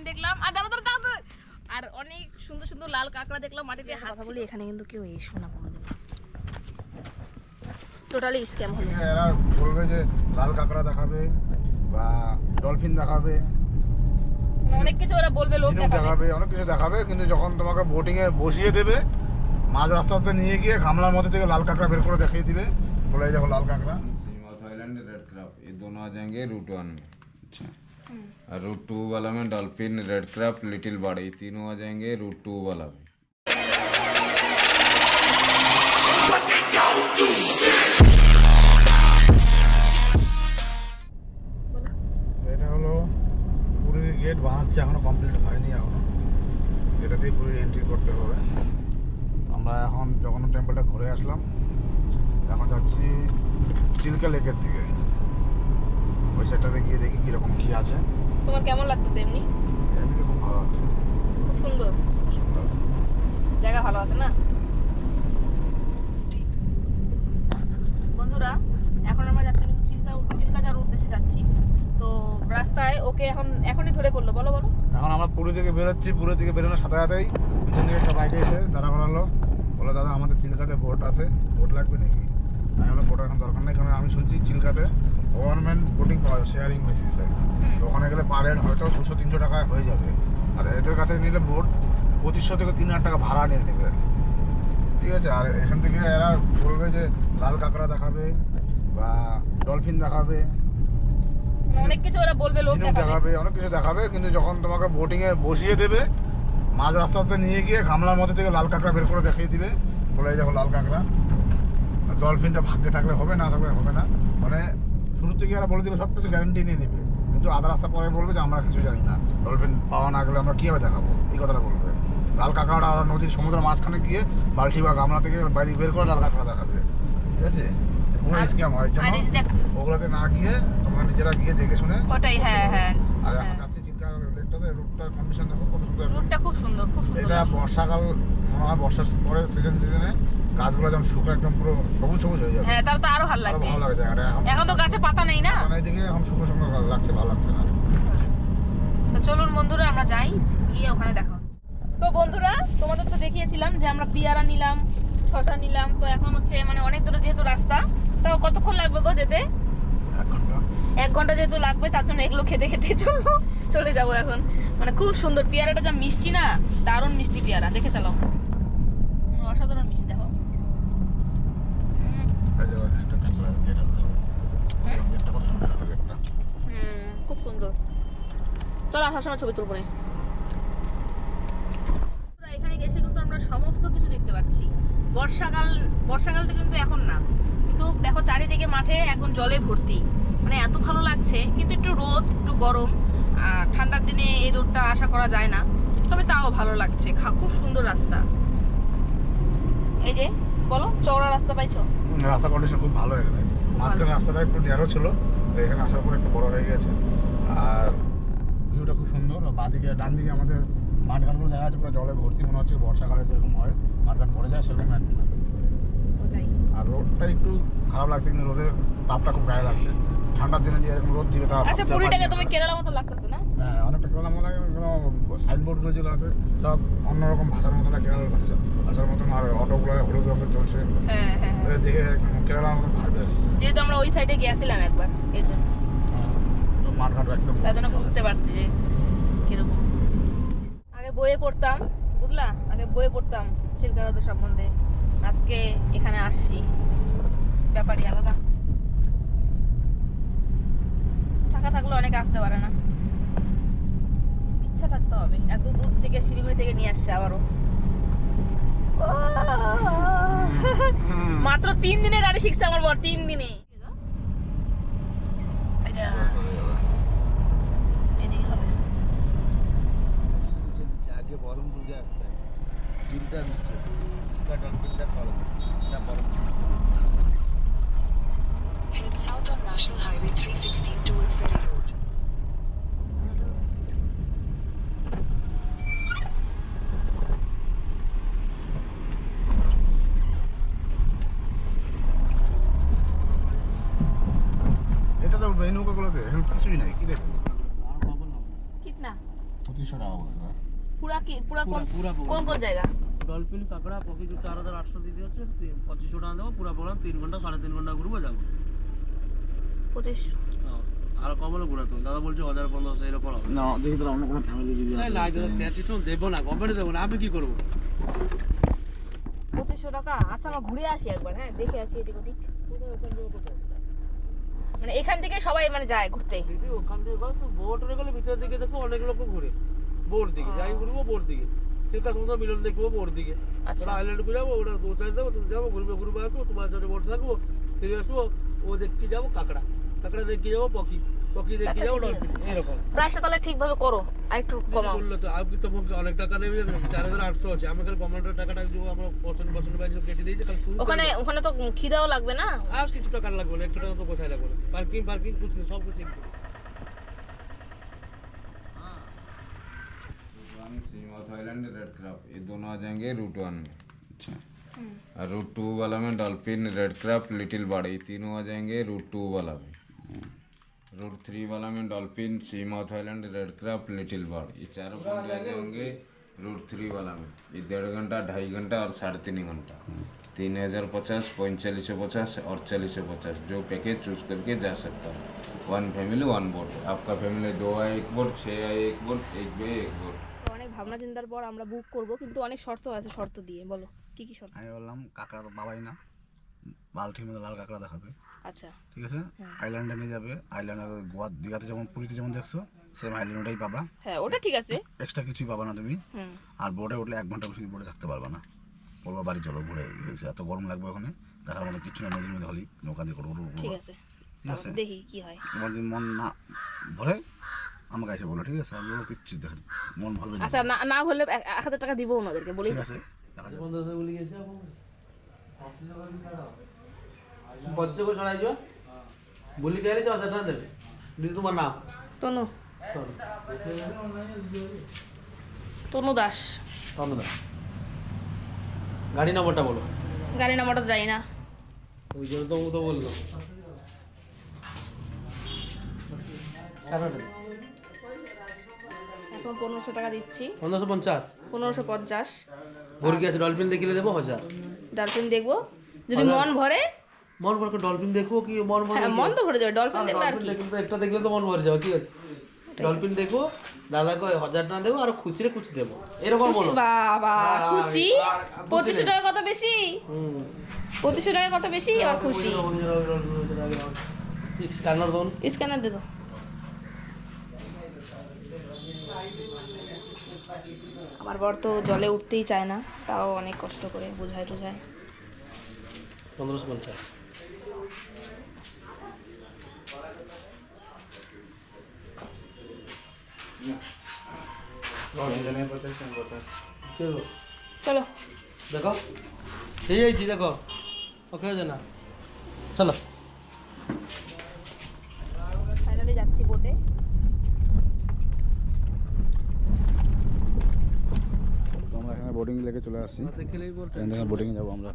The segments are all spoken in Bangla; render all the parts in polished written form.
দেখলাম আর আর অনেক সুন্দর সুন্দর লাল কাঁকড়া দেখলাম মাটিতে হাত বলি। এখানে কিন্তু কেউ এসো না কোনোদিন, টোটালি স্ক্যাম হলো। এরা বলবে যে লাল কাঁকড়া দেখাবে বা ডলফিন দেখাবে, অনেক কিছু ওরা বলবে, লোক দেখাবে, অনেক কিছু দেখাবে, কিন্তু যখন তোমাকে বোটিং এ বসিয়ে দেবে মাঝ রাস্তাতে নিয়ে গিয়ে গামলার মধ্যে থেকে लाल काकड़ा বের করে দেখিয়ে दिवे, बोले देखो लाल काकड़ा। सीमाउथ आइलैंड रेड क्रैब ये दोनों आ जाएंगे रूट 1 में। अच्छा, और रूट 2 वाला में dolphin, red crab, little bird ये तीनों आ जाएंगे रूट 2 वाला में। এটা হলো পুরীর গেট বানাচ্ছে, এখনো কমপ্লিট হয়নি, এখনো এটা দিয়ে পুরীর এন্ট্রি করতে হবে। আমরা এখন জগন্নাথ টেম্পলটা ঘুরে আসলাম, এখন যাচ্ছি চিল্কা লেকের দিকে। ওই সাইডটাতে গিয়ে দেখি কিরকম কি আছে। তোমার কেমন লাগতেছে? এমনি এমনি খুব ভালো আছে, খুব সুন্দর সুন্দর জায়গা, ভালো আছে না বন্ধুরা? এখন আমরা যাচ্ছি কিন্তু চিল্কা যাওয়ার উদ্দেশ্যে যাচ্ছি। তো রাস্তায় ওকে এখনই ধরে পড়লো। বলো বলো। এখন আমরা পুরী থেকে বেরোচ্ছি, পুরী থেকে বেরোনোর সাথে সাথেই পিছন থেকে একটা বাইকে এসে দাঁড়া করালো, বলে দাদা আমাদের চিল্কাতে বোট আছে, বোট লাগবে নাকি? আমি বললাম বোট এখন দরকার নেই, কারণ আমি শুনছি চিল্কাতে গভর্নমেন্ট বোটিং পাওয়া যায় শেয়ারিং বেসিসে। তো ওখানে গেলে পার হেড হয়তো 200-300 টাকায় হয়ে যাবে, আর এদের কাছে নিলে বোট 2500 থেকে 3000 টাকা ভাড়া নিয়ে নেবে, ঠিক আছে? আর এখান থেকে এরা বলবে যে লাল কাঁকড়া দেখাবে বা ডলফিন দেখাবে, অনেক কিছু ওরা বলবে, লোক দেখাবে, অনেক কিছু দেখাবে, কিন্তু যখন তোমাকে বোটিং এ বসিয়ে দেবে মাঝ রাস্তাতে নিয়ে গিয়ে গামলার মধ্যে থেকে লাল কাঁকড়া বের করে দেখিয়ে দিবে, বলে দেখো লাল কাঁকড়া। ডলফিনটা ভাগ্যে থাকলে হবে, না থাকলে হবে না, মানে শুরু থেকে এরা বলে দেবে সব কিছু গ্যারান্টি নিয়ে নেবে, কিন্তু আধা রাস্তা পরে বলবে যে আমরা কিছু জানি না, ডলফিন পাওয়া না গেলে আমরা কীভাবে দেখাবো, এই কথাটা বলবে। লাল কাঁকড়াটা ওরা নদীর সমুদ্রের মাঝখানে গিয়ে বালতি বা গামলা থেকে বাইরে বের করে লাল কাঁকড়া দেখাবে, ঠিক আছে? পুরো স্ক্যাম হয়, জন্য ওগুলোতে না গিয়ে তোমরা নিজেরা গিয়ে দেখে শুনে ওটাই। হ্যাঁ হ্যাঁ, আর এখন যাচ্ছি চিল্কা লেকটাতে, রুটটার কন্ডিশন দেখো কত সুন্দর, রুটটা খুব সুন্দর, খুব সুন্দর। এটা বর্ষাকাল মনে হয়, বর্ষার পরে সিজনে গাছগুলো যেমন শুকনো একদম পুরো সবুজ সবুজ হয়ে যাবে। হ্যাঁ, তাহলে তো আরো ভালো লাগবে। ভালো লাগে জায়গাটা, এখন তো গাছে পাতা নেই না, পাতা নেই দিকে এখন শুকনো শুকনো লাগছে, ভালো লাগছে না। তো চলুন বন্ধুরা আমরা যাই, গিয়ে ওখানে দেখা হচ্ছে। তো বন্ধুরা তোমাদের তো দেখিয়েছিলাম যে আমরা পেয়ারা নিলাম, শসা নিলাম। তো এখন হচ্ছে মানে অনেক দূর যেহেতু রাস্তা, তো কতক্ষণ লাগবে গো যেতে? 1 ঘন্টা যেহেতু লাগবে, তার জন্য এগুলো খেতে খেতে চলে যাবো এখন। মানে খুব সুন্দর পেয়ারাটা, যা মিষ্টি না, দারুণ মিষ্টি পেয়ারা, দেখে চালাও, অসাধারণ মিষ্টি। দেখো খুব সুন্দর। চলো আসার সময় ছবি তুলবো। এখানে গেছে কিন্তু আমরা সমস্ত কিছু দেখতে পাচ্ছি। বর্ষাকাল তো কিন্তু এখন না, কিন্তু দেখো চারিদিকে মাঠে একদম জলে ভর্তি, মানে এত ভালো লাগছে। কিন্তু একটু রোদ, একটু গরম, আর ঠান্ডার দিনে এই রোদটা আশা করা যায় না, তবে তাও ভালো লাগছে। খুব সুন্দর রাস্তা। এই যে বলো, চওড়া রাস্তা পাইছো? রাস্তা কন্ডিশন খুব ভালো এখানে, মাঝখানে রাস্তাটা একটু ন্যারো ছিল, এখানে আসার পর একটু বড় হয়ে গেছে, আর ভিউটা খুব সুন্দর। বাঁদিকে ডান দিকে আমাদের মাঠঘাটগুলো দেখা যাচ্ছে পুরো জলে ভর্তি, মনে হচ্ছে বর্ষাকালে যেরকম হয় মাঠঘাট ভরে যায় সেরকম একদম লাগছে। আর রোদটা একটু খারাপ লাগছে, কিন্তু রোদের তাপটা খুব গায়ে লাগছে। ঠান্ডার দিনে যে এরকম রোদ দিবে তা আচ্ছা, পুরীটাকে তুমি কেরালা মতো লাগতেছে না? হ্যাঁ, অনেকটা কেরালা মনে লাগে। সাইনবোর্ডগুলো যেগুলো আছে সব অন্যরকম ভাষার মতো না, কেরালার ভাষার মতন, আর অটোগুলো হলুদ রঙের চলছে, দেখে কেরালার মতো ভাবে আসছে। যেহেতু আমরা ওই সাইডে গিয়েছিলাম একবার, এর জন্য মাঠঘাট একদম, তাই জন্য বুঝতে পারছি যে কিরকম। আগে বইয়ে পড়তাম, বুঝলা, আগে বইয়ে পড়তাম চিল্কা সম্বন্ধে, আজকে এখানে আসছি, ব্যাপারই আলাদা। টাকা থাকলে অনেকে আসতে পারে না, ইচ্ছা থাকতে হবে। এত দূর থেকে শিলিগুড়ি থেকে নিয়ে আসছে আবারও। মাত্র 3 দিনে গাড়ি শিখছে আমার বর, 3 দিনে। আগে বহরমপুর গিয়ে আসতে হয়, চিন্তা নিচ্ছে ডলফিনটা খরচ না Baharampur. Head south on National Highway 316 toward Ferry Road. এটা তো এই নৌকাগুলোতে এখন কিছুই নাই, কি দেখবো? कितना? 2500 টাকা বলতে হয়। পুরা কি পুরা কোন পুরা কোন কোন জায়গা? ডলফিন কাঁকড়া পকি 4800 দিতে হচ্ছে 2500 টাকা দেবো পুরা প্রোগ্রাম 3 ঘন্টা 3.5 ঘন্টা ঘুরবো যাবো 2500। আর কম হলে ঘুরাতো দাদা বলছে 1500 এরকম হবে না দেখি তোরা অন্য কোনো ফ্যামিলি যদি না দাদা শেয়ার সিস্টেম দেবো না গভর্নমেন্টে দেবো না আমি কি করবো 2500 টাকা। আচ্ছা আমরা ঘুরে আসি একবার, হ্যাঁ দেখে আসি এদিক ওদিক। মানে এখান থেকে সবাই মানে যায় ঘুরতে। দিদি ওখান থেকে বলো তো বোটে গেলে ভিতরের দিকে দেখো অনেক লোক ঘুরে বোর দিকে যাই ঘুরবো বোর দিকে চিল্কা সমুদ্র মিলন দেখবো বোর দিকে আচ্ছা আইল্যান্ডে যাবো ওটা দোতায় দেবো তুমি যাবো ঘুরবে ঘুরবে আসবো তোমার সাথে বোট থাকবো ফিরে আসবো ও দেখতে যাবো কাঁকড়া কাঁকড়া দেখতে যাবো পকি পকি দেখতে যাবো ডলফিন এরকম প্রাইসটা তাহলে ঠিকভাবে করো আর একটু কমাও। বললো তো আমি তো অনেক টাকা নেবে 4800 আছে আমি কাল গভর্নমেন্টের টাকাটা দেবো আমরা পছন্দ বাইরে কেটে দিয়েছি কাল শুরু ওখানে ওখানে তো খিদাও লাগবে না? আর কিছু টাকা লাগবে না 1 টাকা তো কোথায় লাগবে না পার্কিং পার্কিং কিছু নেই সব কিছু सी माउथ आइलैंड रेड क्रैप ये दोनों आ जाएंगे रूट 1 में। अच्छा और रूट 2 वाला में dolphin red crab little bird ये तीनों आ जाएंगे रूट 2 वाला में। रूट 3 वाला में dolphin sea mouth island red crab little bird ये चारों पॉइंट आ जाएंगे रूट 3 वाला में। ये 1.5 घंटा 2.5 घंटा और 3.5 घंटा 3050 4550 और 4050 जो पैकेज चूज करके जा सकता है। 1 फैमिली 1 बोट आपका फैमिली 2 आए 1 बोट 6 आए 1 बोट 1 बे 1 बोट। অনেক ভাবনা চিন্তার পর আমরা বুক করব, কিন্তু অনেক শর্ত আছে। শর্ত দিয়ে বলো কি কি শর্ত? আমি বললাম কাঁকড়া তো পাবাই না, বালতির মধ্যে লাল কাঁকড়া দেখাবে, আচ্ছা ঠিক আছে? আইল্যান্ডে নিয়ে যাবে, আইল্যান্ডে গোয়া দীঘাতে যেমন পুরীতে যেমন দেখছো সেম আইল্যান্ডটাই পাবা, হ্যাঁ ওটা ঠিক আছে। এক্সট্রা কিছুই পাবা না তুমি। হুম আর বোটে উঠলে 1 ঘন্টা বেশি বোটে থাকতে পারবা না, বলবা বাড়ি চলো ঘুরে গেছে, এত গরম লাগবে ওখানে, দেখার মতো কিছু না, নদীর মধ্যে হলি নৌকা দিয়ে করবো ঠিক আছে, ঠিক আছে? দেখি কি হয়। তোমার যদি মন না ভরে আমাকে এসে বলো, ঠিক আছে? আমি বলবো কিচ্ছু দেখা মন ভরবে না, আচ্ছা না না হলে 1000 টাকা দিব ওনাদেরকে বলি। ঠিক আছে? দেখা যাবে। বন্ধু বলি গেছে 25 করে ছড়াই যাও বলি কে রেছে 1000 টাকা দেবে দিদি তোমার নাম তনু তনু দাস। ধন্যবাদ গাড়ি নম্বরটা বলো গাড়ি নাম্বারটা জানি না। ওই জন্য তো বললো এখন 1500 টাকা দিচ্ছি। 1550 1550 ভর্তি আছে ডলফিন দেখিলে দেবো 1000 ডলফিন দেখবো যদি মন ভরে। মন ভরে ডলফিন দেখবো কি মন ভরে হ্যাঁ মন তো ভরে যাবে ডলফিন দেখলে আর কি। ডলফিন দেখলে একটা দেখলে তো মন ভরে যাবে কি আছে ডলফিন দেখবো দাদাকে 1000 টাকা দেবো আর খুশিরে খুশি দেবো এরকম বলো বাবা খুশি। 2500 টাকা কত বেশি? হুম 2500 টাকা কত বেশি আর খুশি। স্ক্যানার দোন স্ক্যানার দে তো। আমার বর তো জলে উঠতেই চায় না, তাও অনেক কষ্ট করে বোঝায় টোঝায়। 1550 চলো চলো দেখো এই যাইছি দেখো ওকে হয়ে না চলো ফাইনালি যাচ্ছি বোটে। তো আমরা এখানে বোটিং লেগে চলে আসছি, দেখলেই বলতে এখান থেকে বোটিং যাবো আমরা।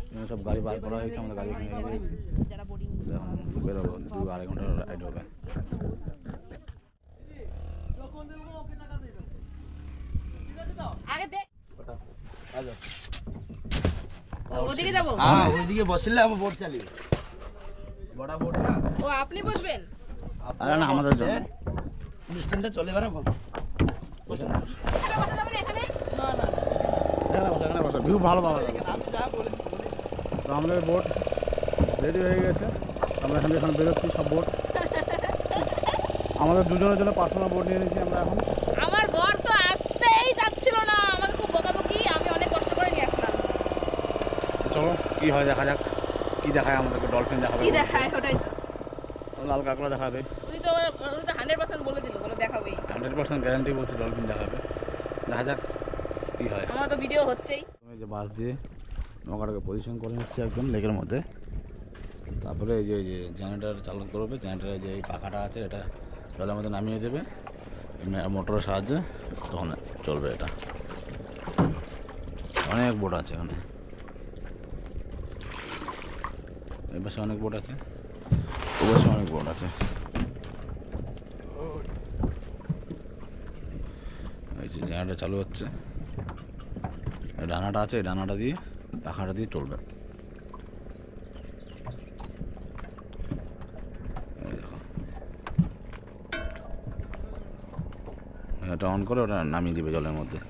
এখানে সব গাড়ি বার করা হয়েছে, আমাদের গাড়ি এখানে রেখে দিয়েছি। যারা বোর্ডিং এখন বেরোবো 2-2.5 ঘন্টার রাইড হবে। আগে দে ওদিকে যাবো। হ্যাঁ ওইদিকে বসলে আমি বোট চালিয়ে বড় বোট না ও আপনি বসবেন? আরে না আমাদের জন্য ডিস্টেন্সটা চলে বেড়াবো বসে এখানে বসা যাবে না এখানে? এখানে বসে ভিউ ভালো পাওয়া যাবে। আমি যা বলে তো আমাদের বোট রেডি হয়ে গেছে, আমরা এখান থেকে এখন বেরোচ্ছি সব বোট। আমাদের দুজনের জন্য পার্সোনাল বোট নিয়ে নিয়েছি আমরা এখন। আমার বর তো আসতেই যাচ্ছিল না, আমাকে খুব বকাবকি, আমি অনেক কষ্ট করে নিয়ে আসলাম। তো চলো কী হয় দেখা যাক, কী দেখায় আমাদেরকে। ডলফিন দেখাবে, কি দেখায় ওটাই তো। লাল কাঁকড়া দেখাবে, উনি তো 100% বলে দিল, বলে দেখাবেই। 100% গ্যারান্টি বলছে ডলফিন দেখাবে। দেখা যাক কী হয়। আমার তো ভিডিও হচ্ছেই। যে বাস দিয়ে নৌকাটাকে পজিশন করে নিচ্ছে একদম লেকের মধ্যে, তারপরে এই যে জেনারেটার চালু করবে। জেনারেটারে যে এই পাখাটা আছে এটা জলের মধ্যে নামিয়ে দেবে মোটরের সাহায্যে, তখন চলবে এটা। অনেক বোট আছে এখানে, এই পাশে অনেক বোট আছে, ও পাশে অনেক বোট আছে। এই যে জানাটা চালু হচ্ছে, ডানাটা আছে, এই ডানাটা দিয়ে পাখাটা দিয়ে চলবে। এই দেখো, এটা অন করে ওটা নামিয়ে দিবে জলের মধ্যে।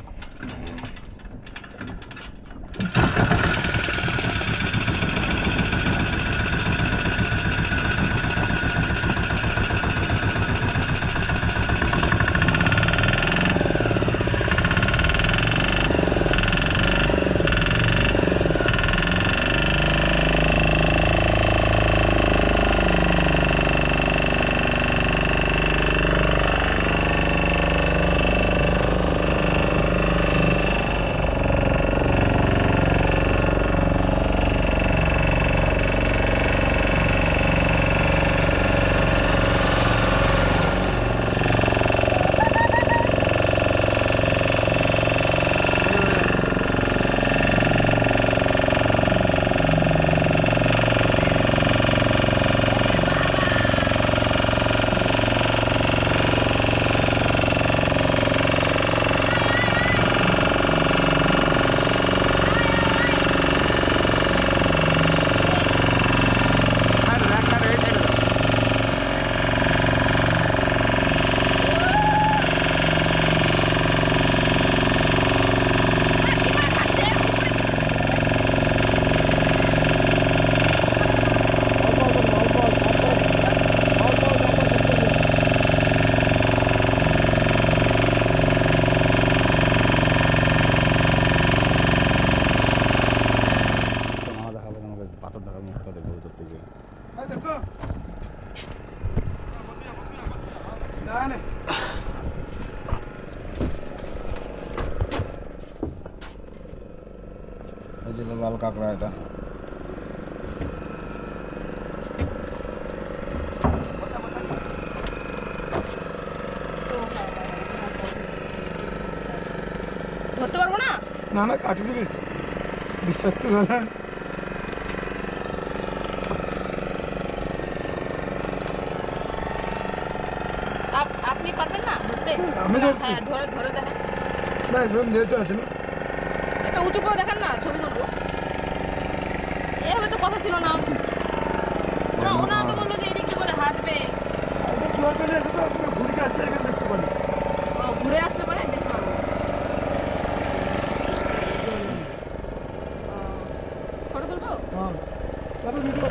পাথর দেখার মুখটা দেখবো ভিতর থেকে। দেখো এই যে লাল কাঁকড়া, এটা ধরতে পারবো না। না না কাটি দিবি বিষাক্ত গলা। আপনি পারবেন না ধরতে? আমি ধরছি। হ্যাঁ, ধরে ধরে দেখেন, না এরকম নেট আছে না। একটা উঁচু করে দেখেন না, ছবি তুলবো। এভাবে তো কথা ছিল না। ওনারা তো বললো যে এদিক দিয়ে করে হাঁটবে। একদম জোর চলে আসে তো আপনি ঘুরে আসলে এখানে দেখতে পারি। ও, ঘুরে আসলে পরে দেখতে পারবো। ফটো তুলবো? হ্যাঁ তারপর ভিডিও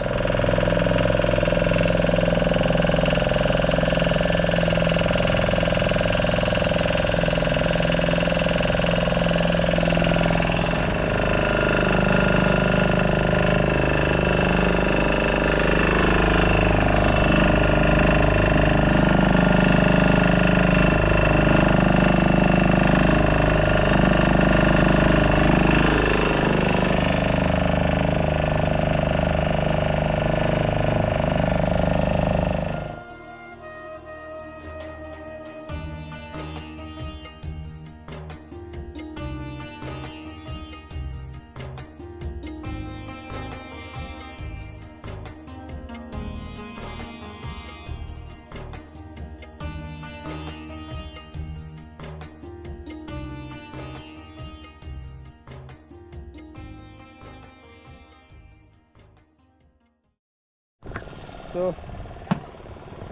তো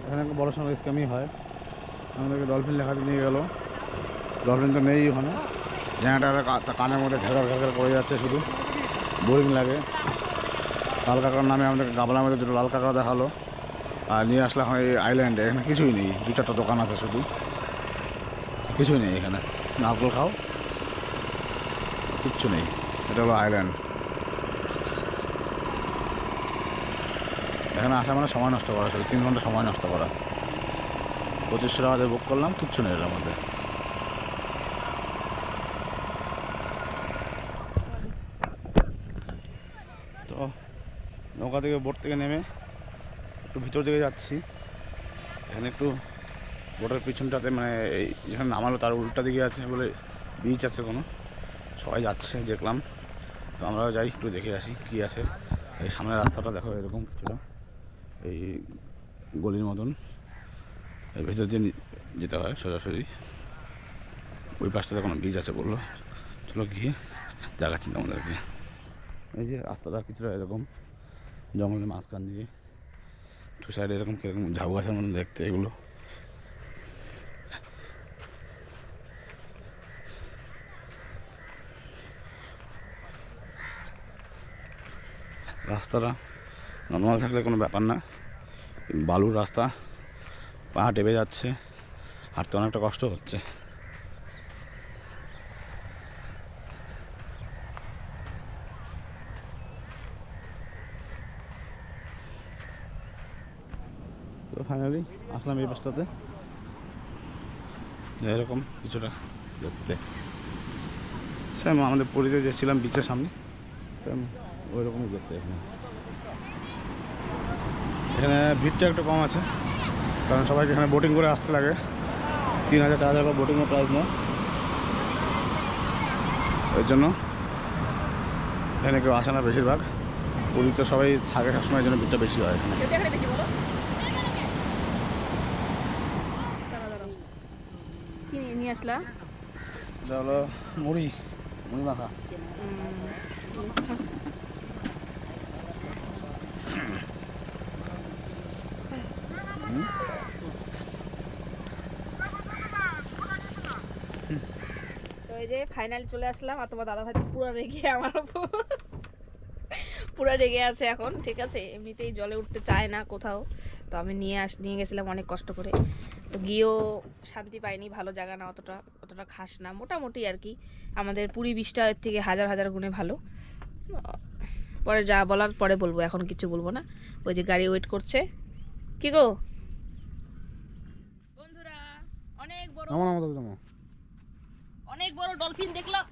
এখানে একটা বড় সড়ো স্ক্যামই হয়। আমাদেরকে ডলফিন লেখাতে নিয়ে গেল, ডলফিন তো নেই ওখানে। জায়গাটা কানের মধ্যে ঘেরার ঘেরার করে যাচ্ছে, শুধু বোরিং লাগে। লাল কাঁকড়ার নামে আমাদেরকে গাবলার মধ্যে দুটো লাল কাঁকড়া দেখালো, আর নিয়ে আসলাম এই আইল্যান্ডে। এখানে কিছুই নেই, 2-4টা দোকান আছে, শুধু কিছুই নেই এখানে। নারকেল খাও, কিচ্ছু নেই। এটা হলো আইল্যান্ড। এখানে আসা মানে সময় নষ্ট করা, শুধু 3 ঘন্টা সময় নষ্ট করা। 2500 টাকা দিয়ে বুক করলাম, কিচ্ছু নেই এর মধ্যে। তো নৌকা থেকে, বোট থেকে নেমে একটু ভিতর দিকে যাচ্ছি। এখানে একটু বোটের পিছনটাতে, মানে এই যেখানে নামালো তার উল্টা দিকে আছে বলে বিচ আছে কোনো, সবাই যাচ্ছে দেখলাম। তো আমরাও যাই, একটু দেখে আসি কী আছে। এই সামনের রাস্তাটা দেখো, এরকম কিছুটা এই গলির মতন। এর ভেতর দিয়ে যেতে হয় সোজাসুজি। ওই পাশটাতে কোনো বীজ আছে বললো, চলো গিয়ে দেখাচ্ছি তোমাদেরকে। এই যে রাস্তাটা কিছুটা এরকম জঙ্গলের মাঝখান দিয়ে, দু সাইডে এরকম কীরকম ঝাউ গাছের মতো দেখতে এগুলো। রাস্তাটা নর্মাল থাকলে কোনো ব্যাপার না, বালুর রাস্তা, পা টেপে যাচ্ছে, হাঁটতে অনেকটা কষ্ট হচ্ছে। তো ফাইনালি আসলাম এই পাশটাতে, এরকম কিছুটা দেখতে সেম আমাদের পুরীতে যে ছিলাম বিচের সামনে, সেম ওই রকমই দেখতে। এখানে ভিড়টা একটু কম আছে, কারণ সবাইকে এখানে বোটিং করে আসতে লাগে, 3000-4000 টাকা বোটিংয়ের প্রাইস নেয়। ওই জন্য এখানে কেউ আসে না বেশিরভাগ, পুরীতে সবাই থাকে সবসময়, জন্য ভিড়টা বেশি হয় এখানে। এখানে বেশি বলো। দাঁড়াও। কি নিয়ে আসলা? এটা হলো মুড়ি মাখা। তো এই যে ফাইনালি চলে আসলাম, আর তোমার দাদা ভাই পুরো রেগে আমার উপর পুরো রেগে আছে এখন। ঠিক আছে, এমনিতেই জলে উঠতে চায় না কোথাও, তো আমি নিয়ে গেছিলাম অনেক কষ্ট করে, তো গিয়েও শান্তি পাইনি। ভালো জায়গা না, অতটা খাস না, মোটামুটি আর কি। আমাদের পুরী বিচটা এর থেকে হাজার গুণে ভালো। পরে যা বলার পরে বলবো, এখন কিছু বলবো না। ওই যে গাড়ি ওয়েট করছে। কি গো বন্ধুরা, অনেক বড় ডলফিন দেখলাম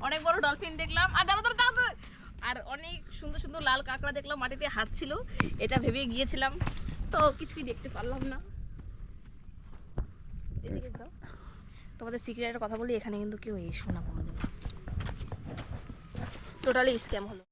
অনেক বড় ডলফিন দেখলাম, আর দাঁড়া আর অনেক সুন্দর সুন্দর লাল কাঁকড়া দেখলাম মাটিতে হাঁটছিল। এটা ভেবে গিয়েছিলাম, তো কিছুই দেখতে পারলাম না। এদিকে দাও, তোমাদের সিক্রেটের কথা বলি, এখানে কিন্তু কেউ এসো না কোনোদিন, টোটালি স্ক্যাম হলো।